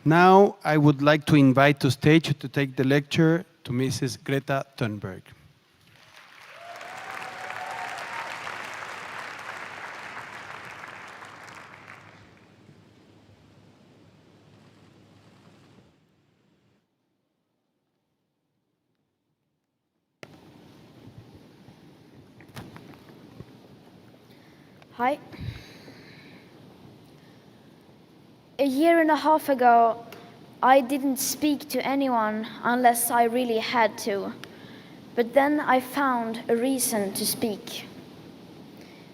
Now I would like to invite to stage to take the lecture to Mrs. Greta Thunberg. Hi. A year and a half ago, I didn't speak to anyone unless I really had to. But then I found a reason to speak.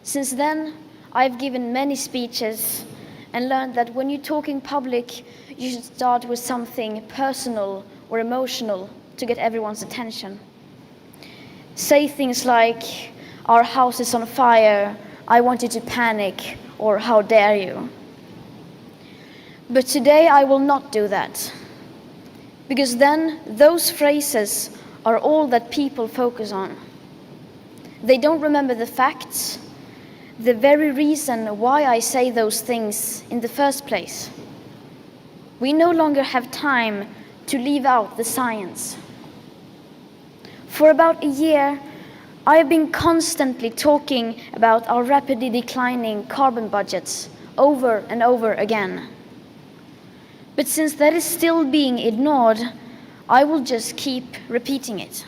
Since then, I've given many speeches and learned that when you talk in public, you should start with something personal or emotional to get everyone's attention. Say things like, "Our house is on fire, I want you to panic," or "How dare you?" But today I will not do that, because then those phrases are all that people focus on. They don't remember the facts, the very reason why I say those things in the first place. We no longer have time to leave out the science. For about a year, I have been constantly talking about our rapidly declining carbon budgets over and over again. But since that is still being ignored, I will just keep repeating it.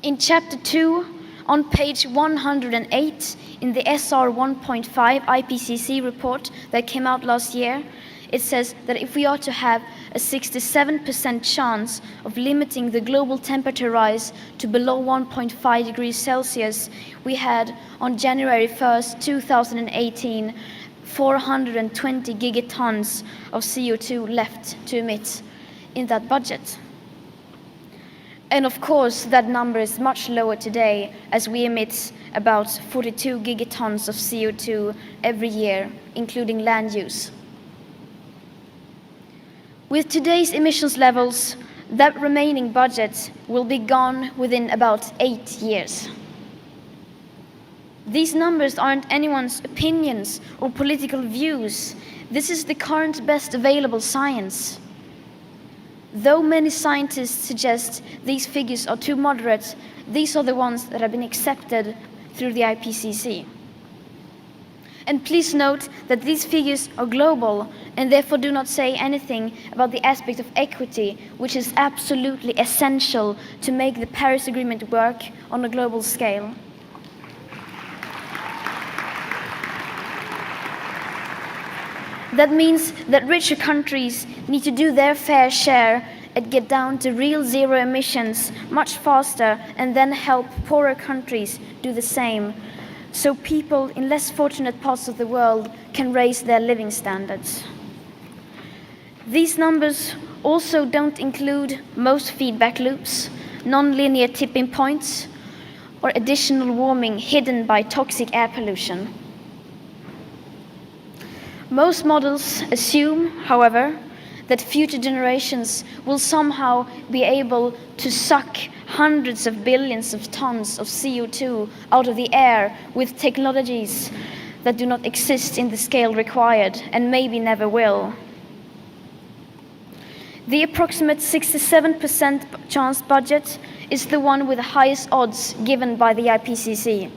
In Chapter 2, on page 108 in the SR 1.5 IPCC report that came out last year, it says that if we are to have a 67% chance of limiting the global temperature rise to below 1.5 degrees Celsius, we had on January 1st, 2018, 420 gigatons of CO2 left to emit in that budget. And of course, that number is much lower today, as we emit about 42 gigatons of CO2 every year, including land use. With today's emissions levels, that remaining budget will be gone within about 8 years. These numbers aren't anyone's opinions or political views. This is the current best available science. Though many scientists suggest these figures are too moderate, these are the ones that have been accepted through the IPCC. And please note that these figures are global and therefore do not say anything about the aspect of equity, which is absolutely essential to make the Paris Agreement work on a global scale. That means that richer countries need to do their fair share and get down to real zero emissions much faster, and then help poorer countries do the same, so people in less fortunate parts of the world can raise their living standards. These numbers also don't include most feedback loops, non-linear tipping points, or additional warming hidden by toxic air pollution. Most models assume, however, that future generations will somehow be able to suck hundreds of billions of tons of CO2 out of the air with technologies that do not exist in the scale required and maybe never will. The approximate 67% chance budget is the one with the highest odds given by the IPCC.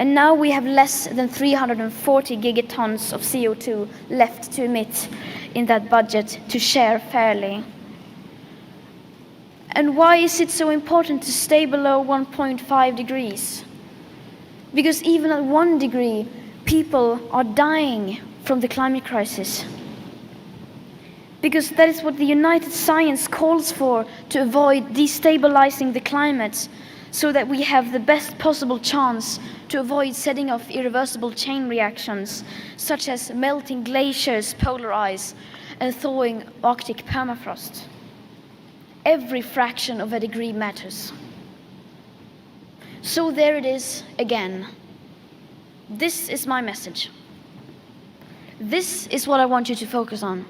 And now we have less than 340 gigatons of CO2 left to emit in that budget to share fairly. And why is it so important to stay below 1.5 degrees? Because even at 1 degree, people are dying from the climate crisis. Because that is what the United Science calls for, to avoid destabilizing the climate, so that we have the best possible chance to avoid setting off irreversible chain reactions, such as melting glaciers, polar ice, and thawing Arctic permafrost. Every fraction of a degree matters. So there it is again. This is my message. This is what I want you to focus on.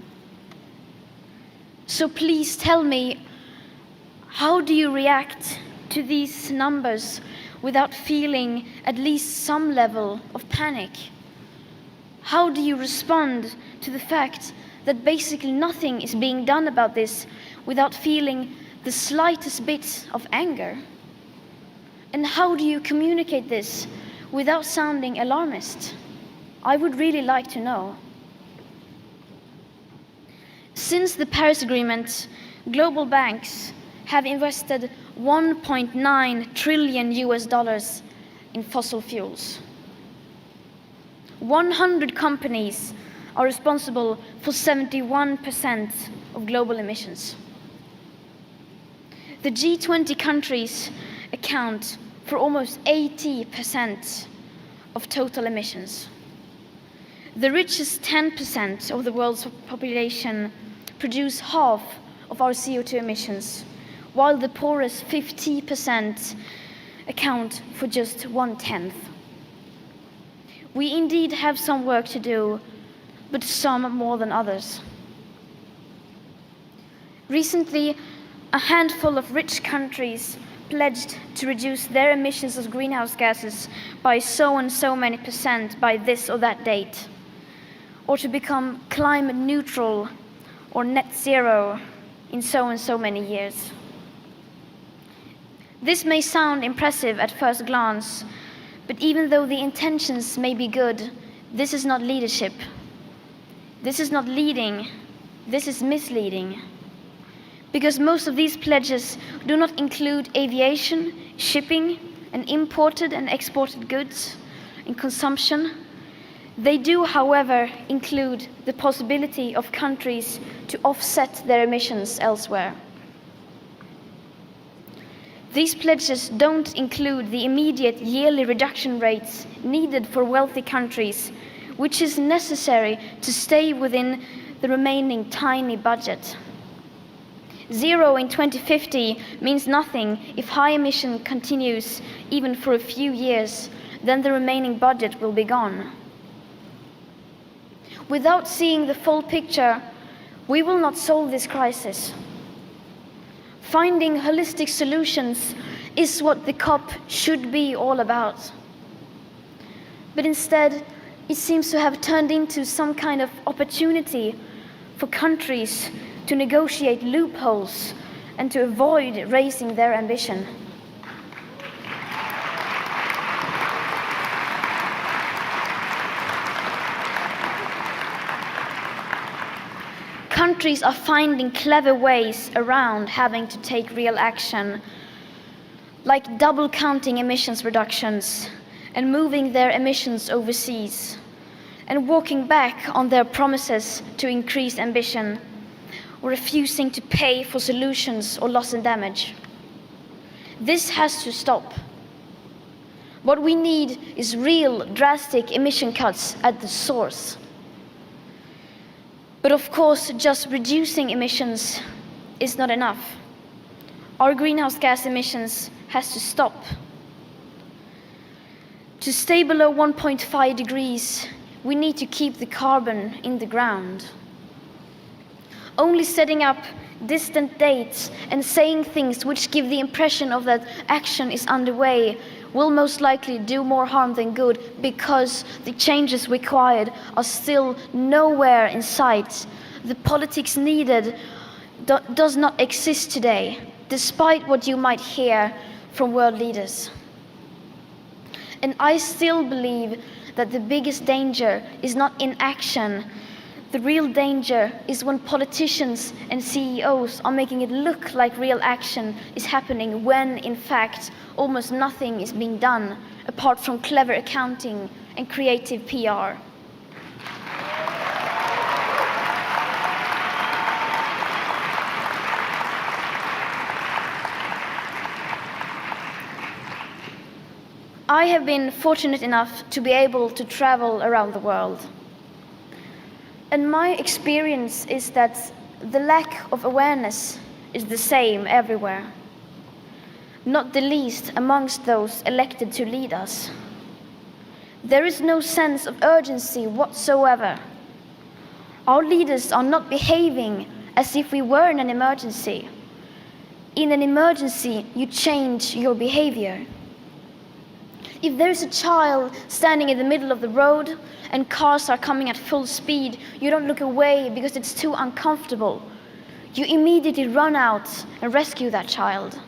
So please tell me, how do you react to these numbers without feeling at least some level of panic? How do you respond to the fact that basically nothing is being done about this without feeling the slightest bit of anger? And how do you communicate this without sounding alarmist? I would really like to know. Since the Paris Agreement, global banks have invested $1.9 trillion in fossil fuels. 100 companies are responsible for 71% of global emissions. The G20 countries account for almost 80% of total emissions. The richest 10% of the world's population produce half of our CO2 emissions, while the poorest 50% account for just 1/10. We indeed have some work to do, but some more than others. Recently, a handful of rich countries pledged to reduce their emissions of greenhouse gases by so and so many percent by this or that date, or to become climate neutral or net zero in so and so many years. This may sound impressive at first glance, but even though the intentions may be good, this is not leadership. This is not leading, this is misleading. Because most of these pledges do not include aviation, shipping, and imported and exported goods in consumption. They do, however, include the possibility of countries to offset their emissions elsewhere. These pledges don't include the immediate yearly reduction rates needed for wealthy countries, which is necessary to stay within the remaining tiny budget. 0 in 2050 means nothing if high emission continues even for a few years, then the remaining budget will be gone. Without seeing the full picture, we will not solve this crisis. Finding holistic solutions is what the COP should be all about. But instead, it seems to have turned into some kind of opportunity for countries to negotiate loopholes and to avoid raising their ambition. Countries are finding clever ways around having to take real action, like double counting emissions reductions and moving their emissions overseas, and walking back on their promises to increase ambition, or refusing to pay for solutions or loss and damage. This has to stop. What we need is real, drastic emission cuts at the source. But of course, just reducing emissions is not enough. Our greenhouse gas emissions has to stop. To stay below 1.5 degrees, we need to keep the carbon in the ground. Only setting up distant dates and saying things which give the impression of that action is underway will most likely do more harm than good, because the changes required are still nowhere in sight. The politics needed does not exist today, despite what you might hear from world leaders. And I still believe that the biggest danger is not inaction. The real danger is when politicians and CEOs are making it look like real action is happening when, in fact, almost nothing is being done apart from clever accounting and creative PR. I have been fortunate enough to be able to travel around the world. And my experience is that the lack of awareness is the same everywhere, not the least amongst those elected to lead us. There is no sense of urgency whatsoever. Our leaders are not behaving as if we were in an emergency. In an emergency, you change your behavior. If there's a child standing in the middle of the road and cars are coming at full speed, you don't look away because it's too uncomfortable. You immediately run out and rescue that child.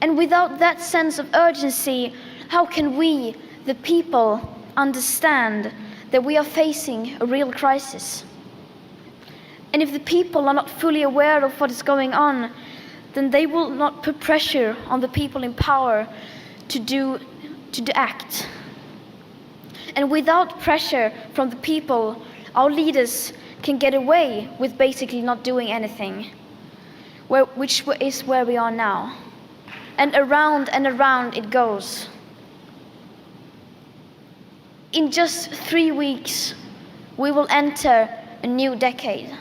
And without that sense of urgency, how can we, the people, understand that we are facing a real crisis? And if the people are not fully aware of what is going on, then they will not put pressure on the people in power to act. And without pressure from the people, our leaders can get away with basically not doing anything, which is where we are now. And around it goes. In just 3 weeks, we will enter a new decade.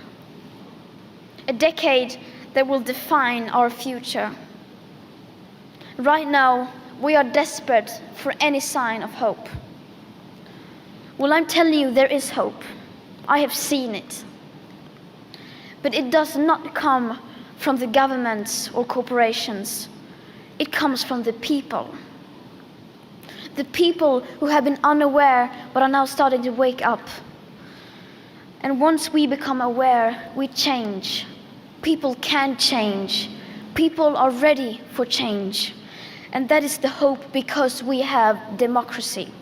A decade that will define our future. Right now, we are desperate for any sign of hope. Well, I'm telling you, there is hope. I have seen it. But it does not come from the governments or corporations. It comes from the people. The people who have been unaware but are now starting to wake up. And once we become aware, we change. People can change. People are ready for change. And that is the hope, because we have democracy.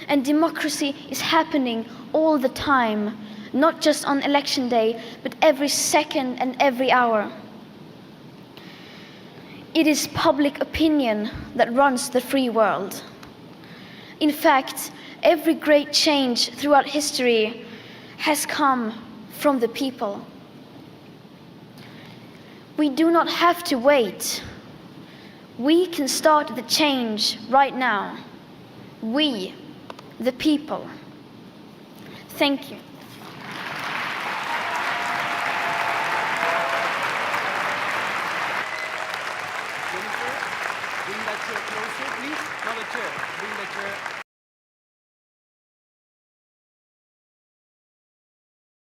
And democracy is happening all the time, not just on election day, but every second and every hour. It is public opinion that runs the free world. In fact, every great change throughout history has come from the people. We do not have to wait. We can start the change right now. We, the people. Thank you.